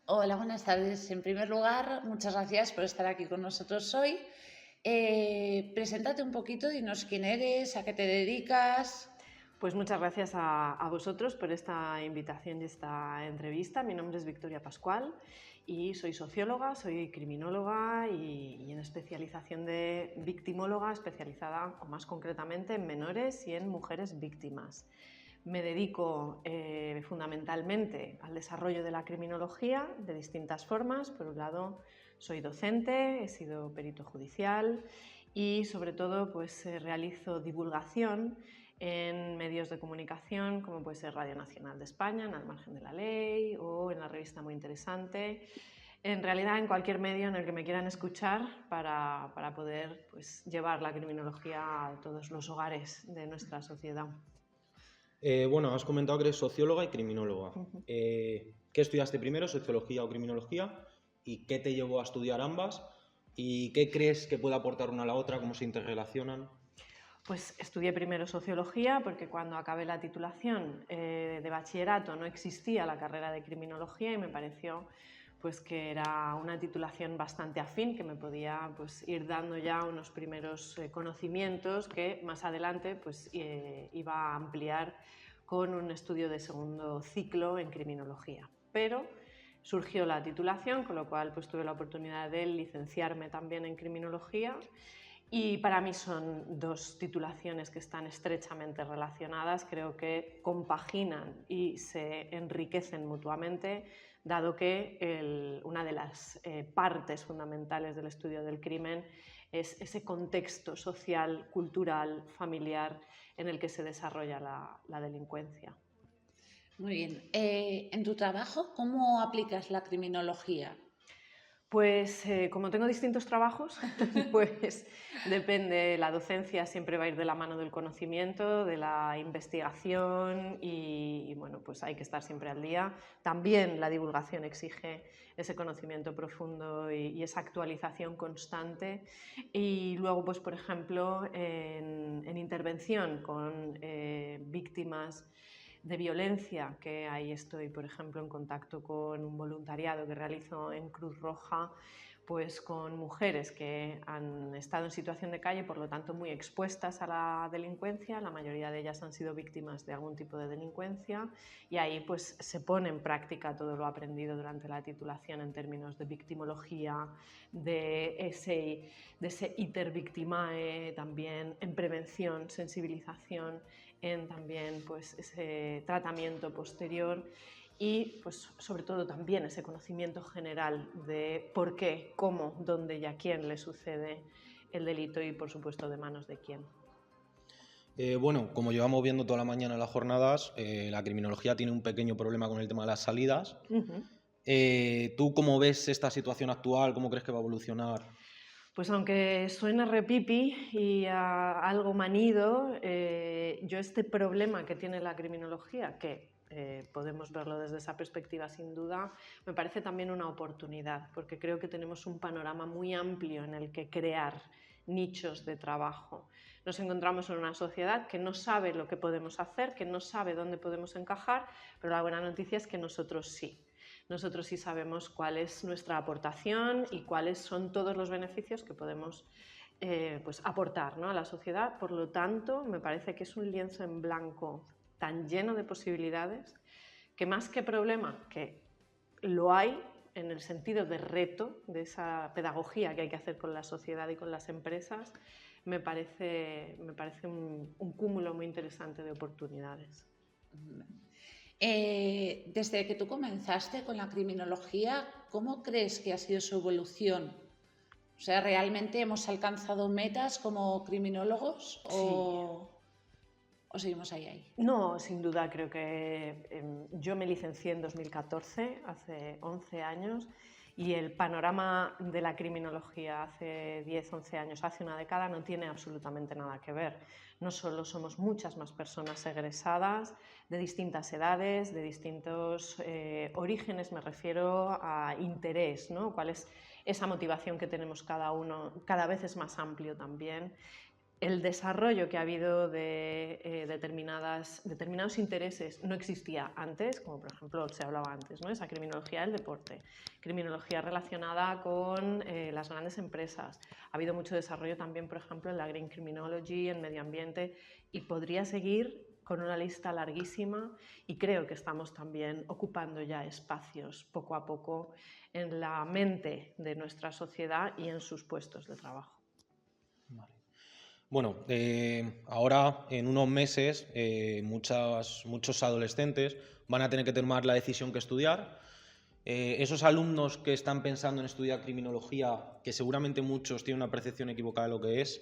Hola, buenas tardes. En primer lugar, muchas gracias por estar aquí con nosotros hoy. Preséntate un poquito, dinos quién eres, a qué te dedicas. Pues muchas gracias a vosotros por esta invitación y esta entrevista. Mi nombre es Victoria Pascual y soy socióloga, soy criminóloga y en especialización de victimóloga, especializada o más concretamente en menores y en mujeres víctimas. Me dedico fundamentalmente al desarrollo de la criminología de distintas formas. Por un lado, soy docente, he sido perito judicial y sobre todo pues, realizo divulgación en medios de comunicación como puede ser Radio Nacional de España, en Al Margen de la Ley o en la revista Muy Interesante. En realidad en cualquier medio en el que me quieran escuchar para poder pues, llevar la criminología a todos los hogares de nuestra sociedad. Bueno, has comentado que eres socióloga y criminóloga. ¿Qué estudiaste primero, sociología o criminología? ¿Y qué te llevó a estudiar ambas? ¿Y qué crees que puede aportar una a la otra? ¿Cómo se interrelacionan? Pues estudié primero sociología porque cuando acabé la titulación de bachillerato no existía la carrera de criminología y me pareció pues, que era una titulación bastante afín, que me podía pues, ir dando ya unos primeros conocimientos que más adelante pues, iba a ampliar con un estudio de segundo ciclo en criminología. Pero surgió la titulación, con lo cual pues, tuve la oportunidad de licenciarme también en criminología. Y para mí son dos titulaciones que están estrechamente relacionadas, creo que compaginan y se enriquecen mutuamente, dado que una de las partes fundamentales del estudio del crimen es ese contexto social, cultural, familiar en el que se desarrolla la delincuencia. Muy bien. En tu trabajo, ¿cómo aplicas la criminología? Pues como tengo distintos trabajos, pues depende, la docencia siempre va a ir de la mano del conocimiento, de la investigación y bueno, pues hay que estar siempre al día. También la divulgación exige ese conocimiento profundo y esa actualización constante. Y luego, pues por ejemplo, en intervención con víctimas de violencia, que ahí estoy, por ejemplo, en contacto con un voluntariado que realizo en Cruz Roja, pues con mujeres que han estado en situación de calle, por lo tanto muy expuestas a la delincuencia, la mayoría de ellas han sido víctimas de algún tipo de delincuencia y ahí pues se pone en práctica todo lo aprendido durante la titulación en términos de victimología, de ese iter victimae, también en prevención, sensibilización, en también pues ese tratamiento posterior y pues sobre todo también ese conocimiento general de por qué, cómo, dónde y a quién le sucede el delito y por supuesto de manos de quién. Bueno, como llevamos viendo toda la mañana en las jornadas, la criminología tiene un pequeño problema con el tema de las salidas. ¿Tú cómo ves esta situación actual? ¿Cómo crees que va a evolucionar? Pues aunque suene repipi y algo manido, yo este problema que tiene la criminología, que podemos verlo desde esa perspectiva sin duda, me parece también una oportunidad, porque creo que tenemos un panorama muy amplio en el que crear nichos de trabajo. Nos encontramos en una sociedad que no sabe lo que podemos hacer, que no sabe dónde podemos encajar, pero la buena noticia es que nosotros sí. Nosotros sí sabemos cuál es nuestra aportación y cuáles son todos los beneficios que podemos pues aportar, ¿no?, a la sociedad. Por lo tanto, me parece que es un lienzo en blanco tan lleno de posibilidades que más que problema, que lo hay en el sentido de reto, de esa pedagogía que hay que hacer con la sociedad y con las empresas, me parece un cúmulo muy interesante de oportunidades. Desde que tú comenzaste con la criminología, ¿cómo crees que ha sido su evolución? O sea, ¿realmente hemos alcanzado metas como criminólogos o seguimos ahí? No, sin duda, creo que yo me licencié en 2014, hace 11 años, y el panorama de la criminología hace 10, 11 años, hace una década, no tiene absolutamente nada que ver. No solo somos muchas más personas egresadas de distintas edades, de distintos orígenes, me refiero a interés, ¿no? ¿Cuál es esa motivación que tenemos cada uno? Cada vez es más amplio también. el desarrollo que ha habido de determinados intereses no existía antes, como por ejemplo se hablaba antes, ¿no? Esa criminología del deporte, criminología relacionada con las grandes empresas. Ha habido mucho desarrollo también, por ejemplo, en la green criminology, en medio ambiente, y podría seguir con una lista larguísima, y creo que estamos también ocupando ya espacios poco a poco en la mente de nuestra sociedad y en sus puestos de trabajo. Vale. Bueno, ahora en unos meses muchos adolescentes van a tener que tomar la decisión que estudiar. Esos alumnos que están pensando en estudiar criminología, que seguramente muchos tienen una percepción equivocada de lo que es,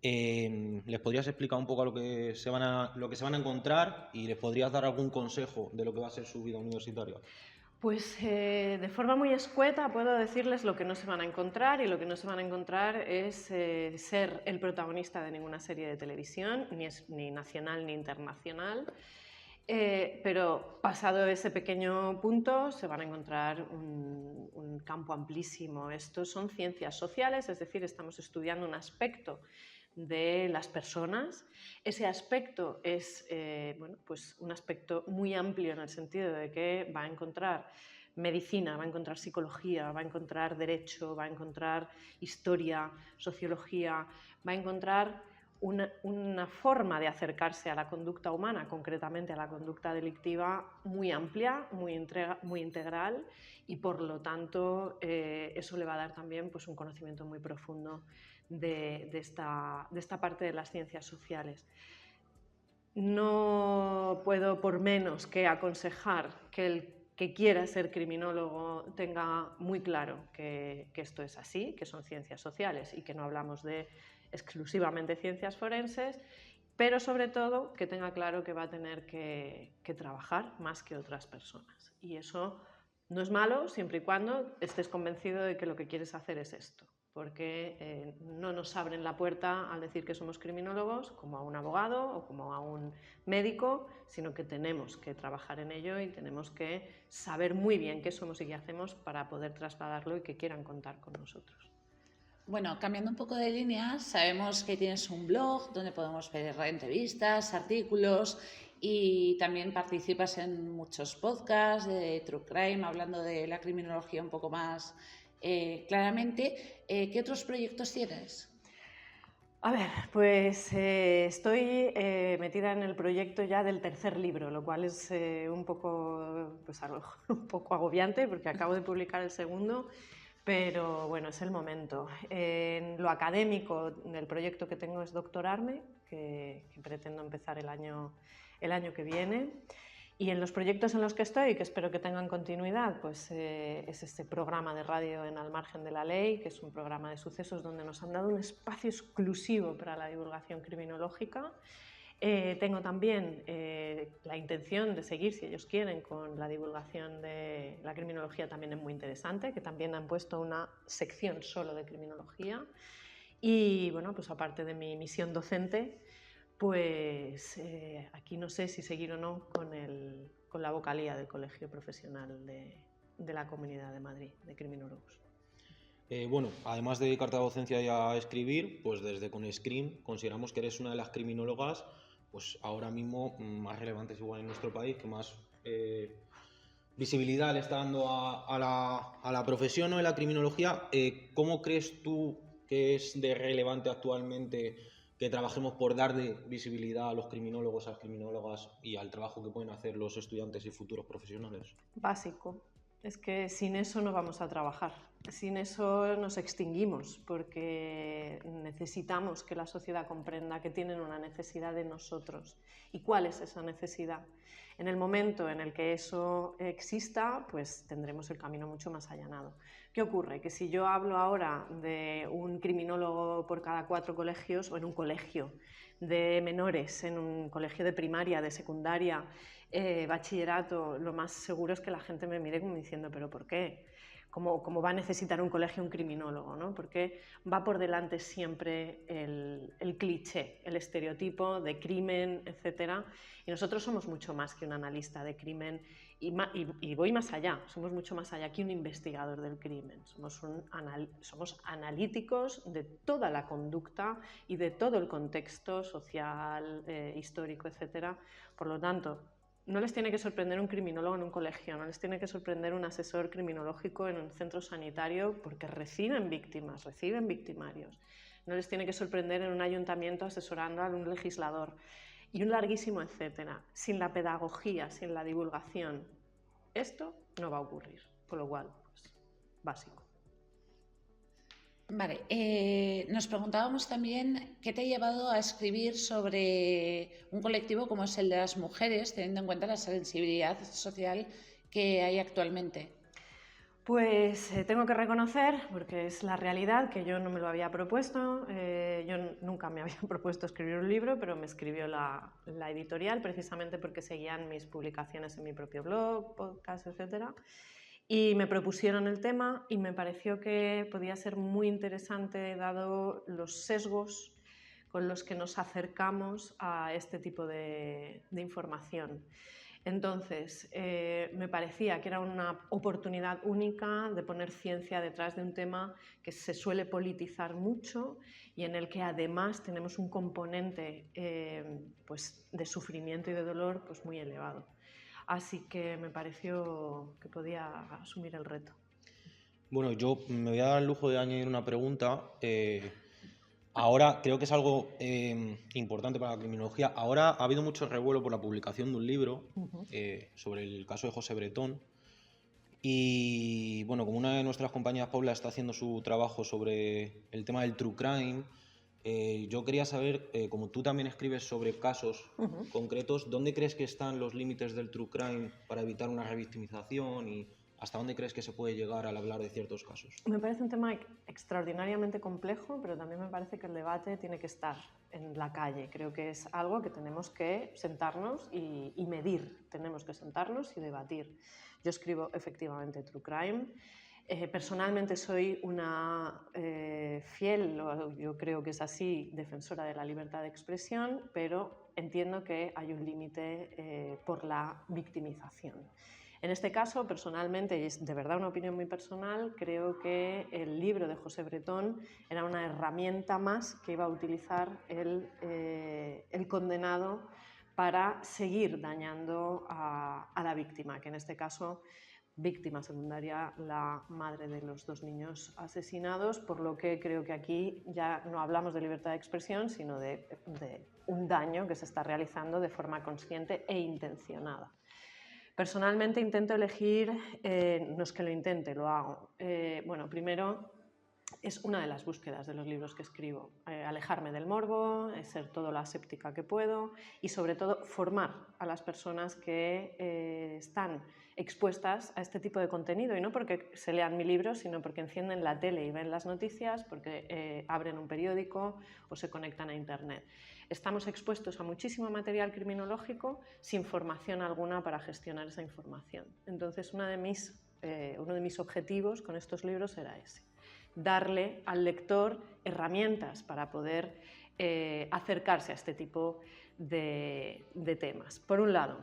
¿les podrías explicar un poco lo que se van a encontrar y les podrías dar algún consejo de lo que va a ser su vida universitaria? Pues de forma muy escueta puedo decirles lo que no se van a encontrar, y lo que no se van a encontrar es ser el protagonista de ninguna serie de televisión, ni nacional ni internacional, pero pasado ese pequeño punto se van a encontrar un campo amplísimo. Estos son ciencias sociales, es decir, estamos estudiando un aspecto de las personas. Ese aspecto es pues un aspecto muy amplio en el sentido de que va a encontrar medicina, va a encontrar psicología, va a encontrar derecho, va a encontrar historia, sociología, va a encontrar una forma de acercarse a la conducta humana, concretamente a la conducta delictiva, muy amplia, muy integral, y por lo tanto eso le va a dar también pues, un conocimiento muy profundo de esta parte de las ciencias sociales. No puedo por menos que aconsejar que el que quiera ser criminólogo tenga muy claro que esto es así, que son ciencias sociales y que no hablamos de exclusivamente ciencias forenses, pero sobre todo que tenga claro que va a tener que trabajar más que otras personas. Y eso no es malo siempre y cuando estés convencido de que lo que quieres hacer es esto, porque no nos abren la puerta al decir que somos criminólogos como a un abogado o como a un médico, sino que tenemos que trabajar en ello y tenemos que saber muy bien qué somos y qué hacemos para poder trasladarlo y que quieran contar con nosotros. Bueno, cambiando un poco de línea, sabemos que tienes un blog donde podemos ver entrevistas, artículos, y también participas en muchos podcasts de True Crime, hablando de la criminología un poco más claramente. ¿Qué otros proyectos tienes? A ver, pues estoy metida en el proyecto ya del tercer libro, lo cual es un poco agobiante porque acabo de publicar el segundo, pero bueno, es el momento. En lo académico, el proyecto que tengo es doctorarme, que pretendo empezar el año que viene. Y en los proyectos en los que estoy, que espero que tengan continuidad, pues es este programa de radio en Al Margen de la Ley, que es un programa de sucesos donde nos han dado un espacio exclusivo para la divulgación criminológica. Tengo también la intención de seguir, si ellos quieren, con la divulgación de la criminología. También es muy interesante, que también han puesto una sección solo de criminología. Y bueno, pues aparte de mi misión docente, pues aquí no sé si seguir o no con la vocalía del Colegio Profesional de la Comunidad de Madrid de criminólogos. Bueno, además de dedicarte a la docencia y a escribir, pues desde ConScream consideramos que eres una de las criminólogas pues ahora mismo más relevantes igual en nuestro país, que más visibilidad le está dando a la profesión, ¿no?, de la criminología. ¿Cómo crees tú que es de relevante actualmente que trabajemos por darle visibilidad a los criminólogos, a las criminólogas y al trabajo que pueden hacer los estudiantes y futuros profesionales? Básico. Es que sin eso no vamos a trabajar. Sin eso nos extinguimos, porque necesitamos que la sociedad comprenda que tienen una necesidad de nosotros. ¿Y cuál es esa necesidad? En el momento en el que eso exista, pues tendremos el camino mucho más allanado. ¿Qué ocurre? Que si yo hablo ahora de un criminólogo por cada 4 colegios, o en un colegio de menores, en un colegio de primaria, de secundaria, bachillerato, lo más seguro es que la gente me mire como diciendo, ¿pero por qué? como va a necesitar un colegio un criminólogo, ¿no? Porque va por delante siempre el cliché, el estereotipo de crimen, etc. Y nosotros somos mucho más que un analista de crimen y voy más allá, somos mucho más allá que un investigador del crimen. Somos analíticos de toda la conducta y de todo el contexto social, histórico, etc. Por lo tanto, no les tiene que sorprender un criminólogo en un colegio, no les tiene que sorprender un asesor criminológico en un centro sanitario porque reciben víctimas, reciben victimarios. No les tiene que sorprender en un ayuntamiento asesorando a un legislador y un larguísimo etcétera. Sin la pedagogía, sin la divulgación, esto no va a ocurrir, con lo cual, pues, básico. Vale, nos preguntábamos también qué te ha llevado a escribir sobre un colectivo como es el de las mujeres, teniendo en cuenta la sensibilidad social que hay actualmente. Pues tengo que reconocer, porque es la realidad, que yo no me lo había propuesto, yo nunca me había propuesto escribir un libro, pero me escribió la editorial precisamente porque seguían mis publicaciones en mi propio blog, podcast, etc. Y me propusieron el tema y me pareció que podía ser muy interesante dado los sesgos con los que nos acercamos a este tipo de información. Entonces, me parecía que era una oportunidad única de poner ciencia detrás de un tema que se suele politizar mucho y en el que además tenemos un componente pues de sufrimiento y de dolor pues muy elevado. Así que me pareció que podía asumir el reto. Bueno, yo me voy a dar el lujo de añadir una pregunta. Ahora creo que es algo importante para la criminología. Ahora ha habido mucho revuelo por la publicación de un libro sobre el caso de José Bretón. Y bueno, como una de nuestras compañeras, Paula, está haciendo su trabajo sobre el tema del true crime, yo quería saber, como tú también escribes sobre casos concretos, ¿dónde crees que están los límites del true crime para evitar una revictimización y hasta dónde crees que se puede llegar al hablar de ciertos casos? Me parece un tema extraordinariamente complejo, pero también me parece que el debate tiene que estar en la calle. Creo que es algo que tenemos que sentarnos y medir, tenemos que sentarnos y debatir. Yo escribo efectivamente true crime. Personalmente soy una fiel, yo creo que es así, defensora de la libertad de expresión, pero entiendo que hay un límite por la victimización. En este caso, personalmente, y es de verdad una opinión muy personal, creo que el libro de José Bretón era una herramienta más que iba a utilizar el condenado para seguir dañando a la víctima, que en este caso, víctima secundaria, la madre de los 2 niños asesinados, por lo que creo que aquí ya no hablamos de libertad de expresión, sino de un daño que se está realizando de forma consciente e intencionada. Personalmente intento elegir, no es que lo intente, lo hago. Bueno, primero es una de las búsquedas de los libros que escribo, alejarme del morbo, ser todo lo aséptica que puedo y sobre todo formar a las personas que están expuestas a este tipo de contenido, y no porque se lean mi libro, sino porque encienden la tele y ven las noticias, porque abren un periódico o se conectan a internet. Estamos expuestos a muchísimo material criminológico sin formación alguna para gestionar esa información. Entonces, uno de mis objetivos con estos libros era ese: darle al lector herramientas para poder acercarse a este tipo de temas. Por un lado,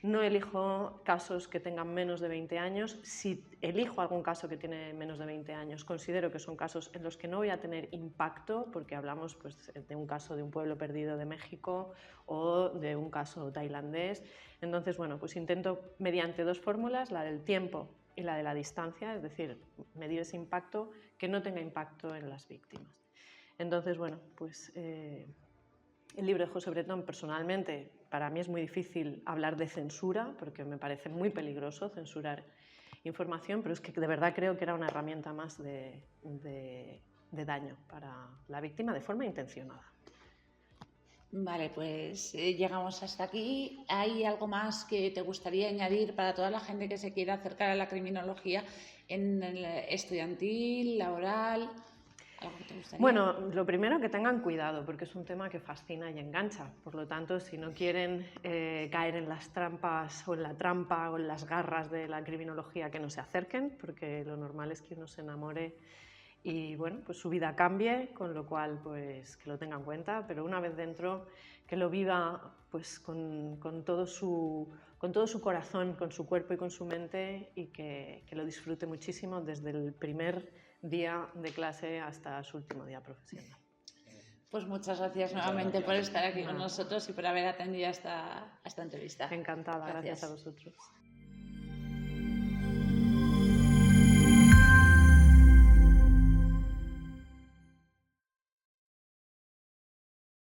no elijo casos que tengan menos de 20 años. Si elijo algún caso que tiene menos de 20 años, considero que son casos en los que no voy a tener impacto, porque hablamos pues, de un caso de un pueblo perdido de México o de un caso tailandés. Entonces, bueno, pues intento mediante 2 fórmulas, la del tiempo y la de la distancia, es decir, medir ese impacto, que no tenga impacto en las víctimas. Entonces, bueno, pues el libro de José Bretón, personalmente, para mí es muy difícil hablar de censura, porque me parece muy peligroso censurar información, pero es que de verdad creo que era una herramienta más de daño para la víctima de forma intencionada. Vale, pues llegamos hasta aquí. ¿Hay algo más que te gustaría añadir para toda la gente que se quiera acercar a la criminología en el estudiantil, laboral? ¿Algo que te gustaría? Bueno, lo primero que tengan cuidado, porque es un tema que fascina y engancha. Por lo tanto, si no quieren caer en las trampas o en la trampa o en las garras de la criminología, que no se acerquen, porque lo normal es que uno se enamore y bueno, pues su vida cambie, con lo cual pues que lo tengan en cuenta, pero una vez dentro que lo viva pues con todo su corazón, con su cuerpo y con su mente, y que lo disfrute muchísimo desde el primer día de clase hasta su último día profesional. Pues muchas gracias nuevamente por estar aquí con nosotros y por haber atendido a esta entrevista. Encantada, gracias a vosotros.